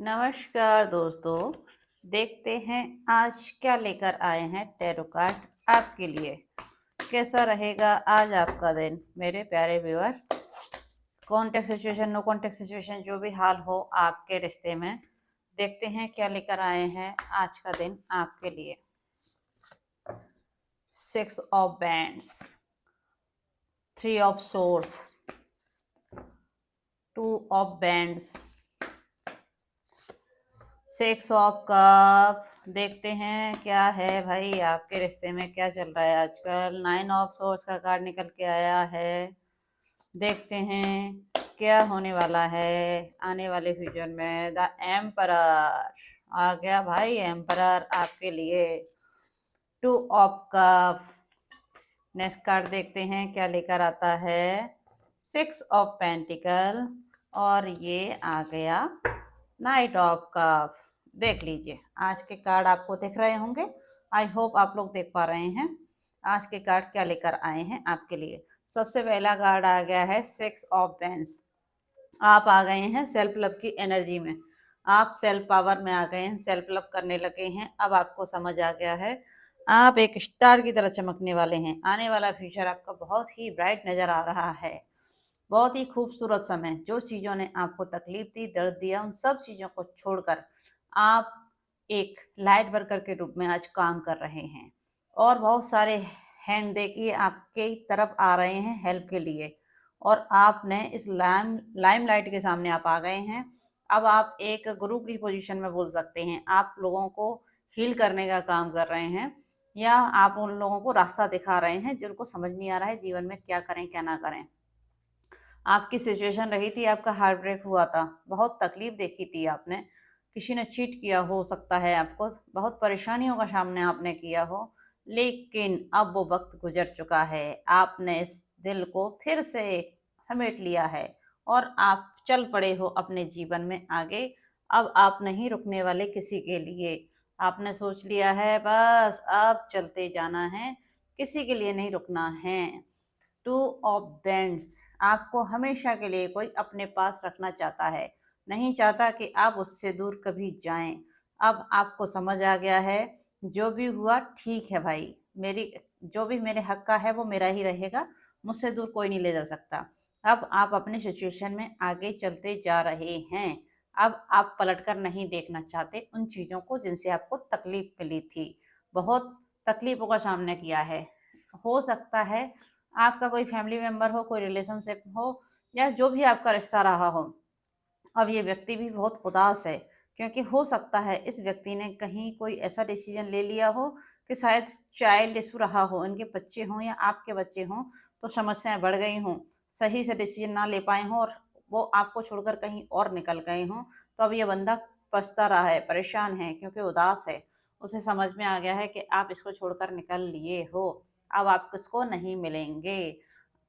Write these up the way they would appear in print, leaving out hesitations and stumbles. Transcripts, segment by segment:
नमस्कार दोस्तों। देखते हैं आज क्या लेकर आए हैं टैरो कार्ड आपके लिए। कैसा रहेगा आज आपका दिन मेरे प्यारे viewer. Contact situation, no contact situation, जो भी हाल हो आपके रिश्ते में, देखते हैं क्या लेकर आए हैं आज का दिन आपके लिए। 6 of bands, 3 of source, 2 of bands, 6 of cup. देखते हैं क्या है भाई आपके रिश्ते में क्या चल रहा है आजकल। 9 ऑफ सोर्स का कार्ड निकल के आया है। देखते हैं क्या होने वाला है आने वाले फ्यूचर में। द एम्परर आ गया भाई, एम्परर आपके लिए। 2 ऑफ कप। नेक्स्ट कार्ड देखते हैं क्या लेकर आता है। 6 ऑफ पेंटिकल और ये आ गया नाइट ऑफ कप। देख लीजिए आज के कार्ड आपको दिख रहे होंगे। आई होप आप लोग देख पा रहे हैं आज के कार्ड क्या लेकर आए हैं आपके लिए। सबसे पहला कार्ड आ गया है 6 ऑफ पेंस। आप आ गए हैं सेल्फ लव की एनर्जी में। आप सेल्फ पावर में आ गए हैं, सेल्फ लव करने लगे हैं। अब आपको समझ आ गया है आप एक स्टार की तरह चमकने वाले हैं। आने वाला फ्यूचर आपका बहुत ही ब्राइट नजर आ रहा है। बहुत ही खूबसूरत समय। जो चीज़ों ने आपको तकलीफ दी, दर्द दिया, उन सब चीज़ों को छोड़कर आप एक लाइट वर्कर के रूप में आज काम कर रहे हैं। और बहुत सारे हैंड देखिए आपके तरफ आ रहे हैं हेल्प के लिए। और आपने इस लाइमलाइट के सामने आप आ गए हैं। अब आप एक गुरु की पोजीशन में बोल सकते हैं। आप लोगों को हील करने का काम कर रहे हैं या आप उन लोगों को रास्ता दिखा रहे हैं जिनको समझ नहीं आ रहा है जीवन में क्या करें क्या ना करें। आपकी सिचुएशन रही थी, आपका हार्ट ब्रेक हुआ था, बहुत तकलीफ देखी थी आपने, किसी ने चीट किया हो सकता है आपको, बहुत परेशानियों का सामना आपने किया हो। लेकिन अब वो वक्त गुजर चुका है। आपने इस दिल को फिर से समेट लिया है और आप चल पड़े हो अपने जीवन में आगे। अब आप नहीं रुकने वाले किसी के लिए। आपने सोच लिया है बस अब चलते जाना है, किसी के लिए नहीं रुकना है। 2 ऑफ बैंड्स। आपको हमेशा के लिए कोई अपने पास रखना चाहता है, नहीं चाहता कि आप उससे दूर कभी जाएं। अब आपको समझ आ गया है जो भी हुआ ठीक है भाई, मेरी जो भी मेरे हक का है वो मेरा ही रहेगा, मुझसे दूर कोई नहीं ले जा सकता। अब आप अपने सिचुएशन में आगे चलते जा रहे हैं। अब आप पलटकर नहीं देखना चाहते उन चीज़ों को जिनसे आपको तकलीफ मिली थी। बहुत तकलीफों का सामना किया है। हो सकता है आपका कोई फैमिली मेंबर हो, कोई रिलेशनशिप हो या जो भी आपका रिश्ता रहा हो। अब ये व्यक्ति भी बहुत उदास है क्योंकि हो सकता है इस व्यक्ति ने कहीं कोई ऐसा डिसीजन ले लिया हो कि शायद चाइल्ड इशू रहा हो, इनके बच्चे हों या आपके बच्चे हों तो समस्याएं बढ़ गई हों, सही से डिसीजन ना ले पाए हों और वो आपको छोड़कर कहीं और निकल गए हों। तो अब ये बंदा पछता रहा है, परेशान है क्योंकि उदास है। उसे समझ में आ गया है कि आप इसको छोड़कर निकल लिए हो, अब आप किसको नहीं मिलेंगे।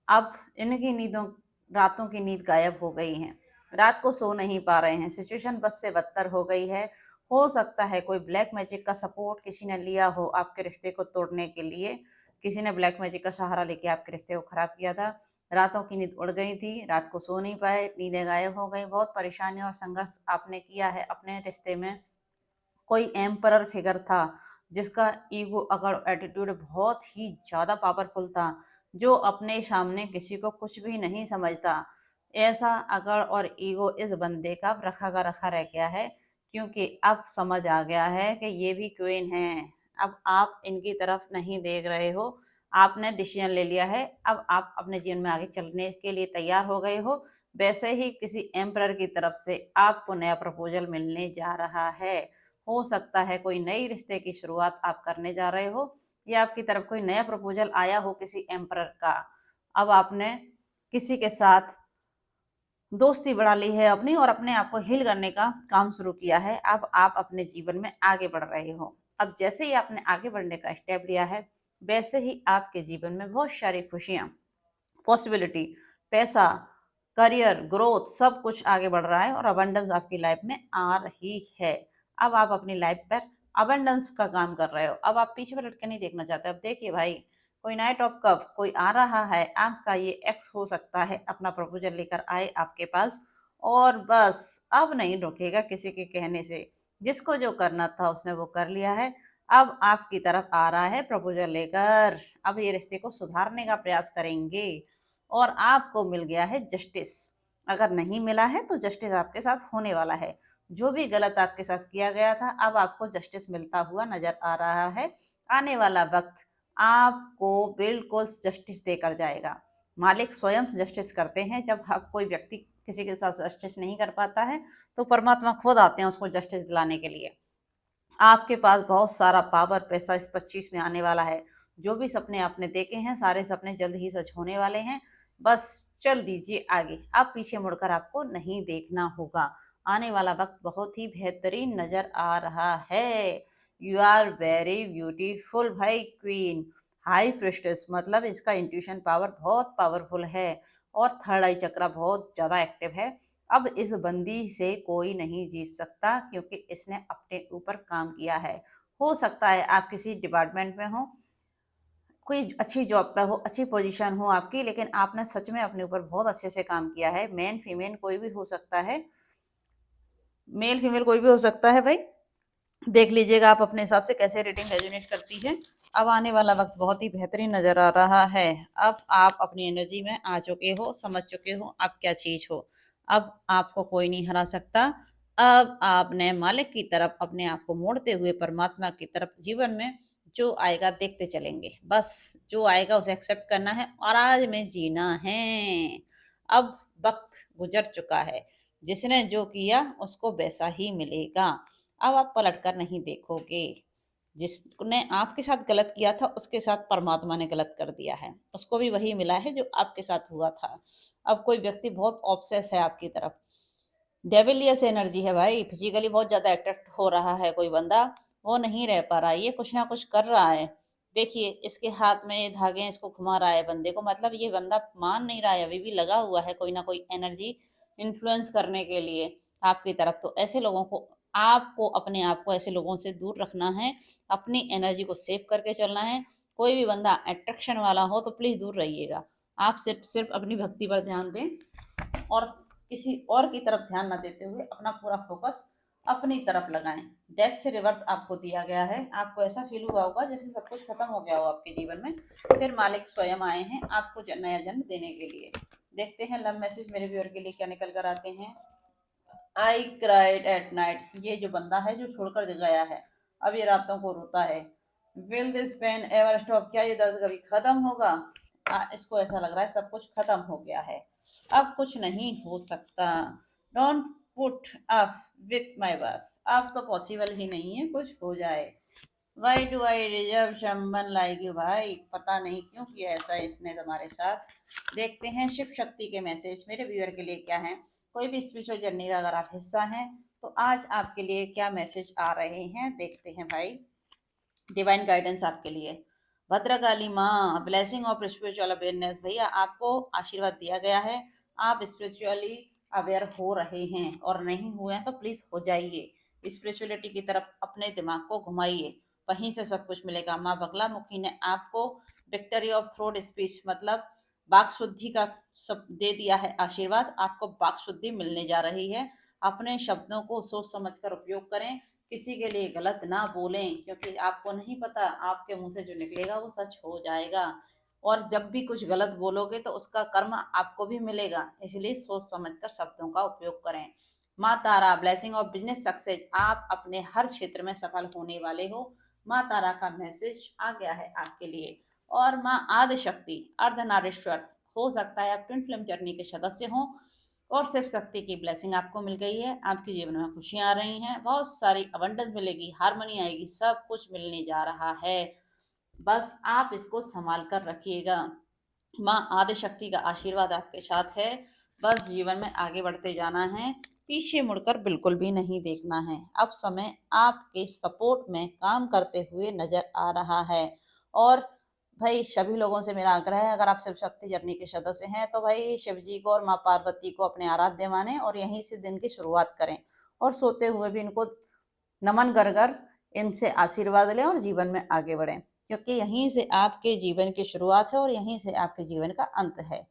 अब इनकी नींदों रातों की नींद गायब हो गई है, रात को सो नहीं पा रहे हैं, सिचुएशन बद से बदतर हो गई है। हो सकता है कोई ब्लैक मैजिक का सपोर्ट किसी ने लिया हो आपके रिश्ते को तोड़ने के लिए। किसी ने ब्लैक मैजिक का सहारा लेके आपके रिश्ते को खराब किया था। रातों की नींद उड़ गई थी, रात को सो नहीं पाए, नींदें गायब हो गई। बहुत परेशानी और संघर्ष आपने किया है अपने रिश्ते में। कोई एम्परर फिगर था जिसका ईगो अगर एटीट्यूड बहुत ही ज़्यादा पावरफुल था, जो अपने सामने किसी को कुछ भी नहीं समझता। ऐसा अगर और ईगो इस बंदे का रखा का रखा रह गया है क्योंकि अब समझ आ गया है कि ये भी क्वीन है। अब आप इनकी तरफ नहीं देख रहे हो, आपने डिसीजन ले लिया है। अब आप अपने जीवन में आगे चलने के लिए तैयार हो गए हो। वैसे ही किसी एम्परर की तरफ से आपको नया प्रपोजल मिलने जा रहा है। हो सकता है कोई नई रिश्ते की शुरुआत आप करने जा रहे हो या आपकी तरफ कोई नया प्रपोजल आया हो किसी एम्परर का। अब आपने किसी के साथ दोस्ती बढ़ा ली है अपनी और अपने आप को हील करने का काम शुरू किया है। अब आप अपने जीवन में आगे बढ़ रहे हो। अब जैसे ही आपने आगे बढ़ने का स्टेप लिया है वैसे ही आपके जीवन में बहुत सारी खुशियाँ, पॉसिबिलिटी, पैसा, करियर, ग्रोथ सब कुछ आगे बढ़ रहा है और अबंडेंस आपकी लाइफ में आ रही है। अब आप अपनी लाइफ पर अबंडेंस का काम कर रहे हो। अब आप पीछे पलट के नहीं देखना चाहते। अब देखिए भाई, कोई नाइट ऑफ कप कोई आ रहा है, आपका ये एक्स हो सकता है, अपना प्रपोजल लेकर आए आपके पास और बस अब नहीं रुकेगा किसी के कहने से। जिसको जो करना था उसने वो कर लिया है। अब आपकी तरफ आ रहा है प्रपोजल लेकर। अब ये रिश्ते को सुधारने का प्रयास करेंगे और आपको मिल गया है जस्टिस। अगर नहीं मिला है तो जस्टिस आपके साथ होने वाला है। जो भी गलत आपके साथ किया गया था अब आपको जस्टिस मिलता हुआ नजर आ रहा है। आने वाला वक्त आपको बिल्कुल जस्टिस देकर जाएगा। मालिक स्वयं जस्टिस करते हैं। जब कोई व्यक्ति किसी के साथ जस्टिस नहीं कर पाता है तो परमात्मा खुद आते हैं उसको जस्टिस दिलाने के लिए। आपके पास बहुत सारा पावर पैसा इस 25 में आने वाला है। जो भी सपने आपने देखे हैं सारे सपने जल्द ही सच होने वाले हैं। बस चल दीजिए आगे। अब पीछे मुड़कर आपको नहीं देखना होगा। आने वाला वक्त बहुत ही बेहतरीन नजर आ रहा है। यू आर वेरी ब्यूटीफुल भाई क्वीन। हाई प्रिस्टेस मतलब इसका इंट्यूशन पावर बहुत पावरफुल है और थर्ड आई चक्रा बहुत ज़्यादा एक्टिव है। अब इस बंदी से कोई नहीं जीत सकता क्योंकि इसने अपने ऊपर काम किया है। हो सकता है आप किसी डिपार्टमेंट में हो, कोई अच्छी जॉब पे हो, अच्छी पोजीशन हो आपकी, लेकिन आपने सच में अपने ऊपर बहुत अच्छे से काम किया है। मेन फीमेल कोई भी हो सकता है, मेल फीमेल कोई भी हो सकता है भाई। देख लीजिएगा आप अपने हिसाब से कैसे रेटिंग रेजोनेट करती है। अब आने वाला वक्त बहुत ही बेहतरीन नजर आ रहा है। अब आप अपनी एनर्जी में आ चुके हो, समझ चुके हो आप क्या चीज हो। अब आपको कोई नहीं हरा सकता। अब आपने मालिक की तरफ अपने आप को मोड़ते हुए परमात्मा की तरफ जीवन में जो आएगा देखते चलेंगे। बस जो आएगा उसे एक्सेप्ट करना है और आज में जीना है। अब वक्त गुजर चुका है। जिसने जो किया उसको वैसा ही मिलेगा। अब आप पलट कर नहीं देखोगे। जिसने आपके साथ गलत किया था उसके साथ परमात्मा ने गलत कर दिया है। उसको भी वही मिला है जो आपके साथ हुआ था। अब कोई व्यक्ति बहुत ऑब्सेस है आपकी तरफ। डेविलियस एनर्जी है भाई। फिजिकली बहुत ज्यादा अट्रैक्ट हो रहा है कोई बंदा। वो नहीं रह पा रहा है, ये कुछ ना कुछ कर रहा है। देखिए इसके हाथ में ये धागे हैं, इसको घुमा रहा है बंदे को। मतलब ये बंदा मान नहीं रहा है, अभी भी लगा हुआ है कोई ना कोई एनर्जी इन्फ्लुएंस करने के लिए आपकी तरफ। तो ऐसे लोगों को आपको अपने आप को ऐसे लोगों से दूर रखना है। अपनी एनर्जी को सेव करके चलना है। कोई भी बंदा अट्रैक्शन वाला हो तो प्लीज दूर रहिएगा। आप सिर्फ सिर्फ अपनी भक्ति पर ध्यान दें और किसी और की तरफ ध्यान न देते हुए अपना पूरा फोकस अपनी तरफ लगाएं। डेथ से रिवर्थ आपको दिया गया है। आपको ऐसा फील हुआ होगा जैसे सब कुछ खत्म हो गया हो आपके जीवन में। फिर मालिक स्वयं आए हैं आपको नया जन्म देने के लिए। देखते हैं लव मैसेज मेरे व्यूअर के लिए क्या निकल कर आते हैं। I cried at night. ये जो बंदा है जो छोड़कर गया है अब ये रातों को रोता है। Will this pain ever stop. क्या ये दर्द कभी खत्म होगा। इसको ऐसा लग रहा है सब कुछ खत्म हो गया है, अब कुछ नहीं हो सकता। Don't put up with my बस। अब तो पॉसिबल ही नहीं है कुछ हो जाए। Why do I deserve someone like you. भाई पता नहीं क्यों किया ऐसा इसने तुम्हारे साथ। देखते हैं शिव शक्ति के मैसेज मेरे व्यूअर के लिए क्या है। कोई भी स्पिरिचुअल जर्नी का अगर आप हिस्सा हैं तो आज आपके लिए क्या मैसेज आ रहे हैं देखते हैं भाई। डिवाइन गाइडेंस आपके लिए। भद्रकाली माँ ब्लेसिंग ऑफ स्पिरिचुअल अवेयरनेस। भैया आपको आशीर्वाद दिया गया है। आप स्पिरिचुअली अवेयर हो रहे हैं और नहीं हुए हैं तो प्लीज हो जाइए। स्पिरिचुअलिटी की तरफ अपने दिमाग को घुमाइए, वहीं से सब कुछ मिलेगा। माँ बगला मुखी ने आपको विक्ट्री ऑफ थ्रोट स्पीच मतलब वाक शुद्धि का सब दे दिया है आशीर्वाद। आपको वाक शुद्धि मिलने जा रही है। अपने शब्दों को सोच समझ कर उपयोग करें। किसी के लिए गलत ना बोलें क्योंकि आपको नहीं पता आपके मुंह से जो निकलेगा वो सच हो जाएगा। और जब भी कुछ गलत बोलोगे तो उसका कर्म आपको भी मिलेगा, इसलिए सोच समझकर शब्दों का उपयोग करें। माँ तारा ब्लेसिंग ऑफ बिजनेस सक्सेस। आप अपने हर क्षेत्र में सफल होने वाले हो। माँ तारा का मैसेज आ गया है आपके लिए। और माँ आदि शक्ति अर्धनारीश्वर। हो सकता है आप ट्विन फिल्म जर्नी के सदस्य हों और शिव शक्ति की ब्लेसिंग आपको मिल गई है। आपके जीवन में खुशियां आ रही हैं, बहुत सारी अबंडेंस मिलेगी, हार्मनी आएगी, सब कुछ मिलने जा रहा है। बस आप इसको संभाल कर रखिएगा। माँ आदिशक्ति का आशीर्वाद आपके साथ है। बस जीवन में आगे बढ़ते जाना है, पीछे मुड़कर बिल्कुल भी नहीं देखना है। अब समय आपके सपोर्ट में काम करते हुए नजर आ रहा है। और भाई सभी लोगों से मेरा आग्रह है, अगर आप शिव शक्ति जर्नी के सदस्य हैं तो भाई शिव जी को और माँ पार्वती को अपने आराध्य माने और यहीं से दिन की शुरुआत करें। और सोते हुए भी इनको नमन कर कर इनसे आशीर्वाद लें और जीवन में आगे बढ़ें, क्योंकि यहीं से आपके जीवन की शुरुआत है और यहीं से आपके जीवन का अंत है।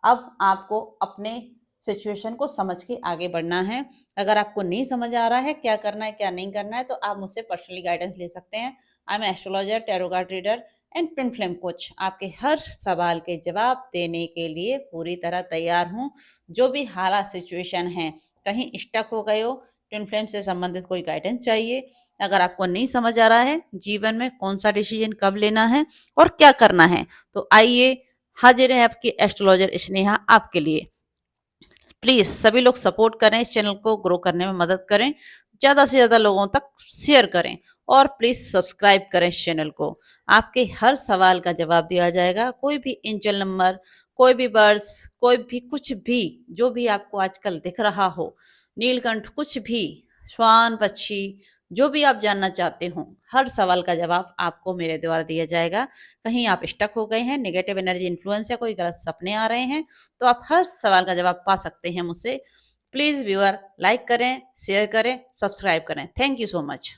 अब आपको अपने सिचुएशन को समझ के आगे बढ़ना है। अगर आपको नहीं समझ आ रहा है क्या करना है क्या नहीं करना है, तो आप मुझसे पर्सनली गाइडेंस ले सकते हैं। I am astrologer, tarot card reader and twin flame coach. आपके हर सवाल के जवाब देने के लिए पूरी तरह तैयार हूँ। जो भी हालात सिचुएशन है, कहीं स्टक हो गए हो, ट्विन फ्लेम से संबंधित कोई गाइडेंस चाहिए, अगर आपको नहीं समझ आ रहा है जीवन में कौन सा डिसीजन कब लेना है और क्या करना है, तो आइए, हाजिर है आपकी एस्ट्रोलॉजर स्नेहा आपके लिए। प्लीज सभी लोग सपोर्ट करें, इस चैनल को ग्रो करने में मदद करें, ज्यादा से ज्यादा लोगों तक शेयर करें और प्लीज सब्सक्राइब करें इस चैनल को। आपके हर सवाल का जवाब दिया जाएगा। कोई भी एंजल नंबर, कोई भी बर्ड्स, कोई भी कुछ भी जो भी आपको आजकल दिख रहा हो, नीलकंठ, कुछ भी, श्वान पक्षी, जो भी आप जानना चाहते हो, हर सवाल का जवाब आपको मेरे द्वारा दिया जाएगा। कहीं आप स्टक हो गए हैं, नेगेटिव एनर्जी इन्फ्लुएंस है, कोई गलत सपने आ रहे हैं, तो आप हर सवाल का जवाब पा सकते हैं मुझसे। प्लीज व्यूअर लाइक करें, शेयर करें, सब्सक्राइब करें। Thank you so much.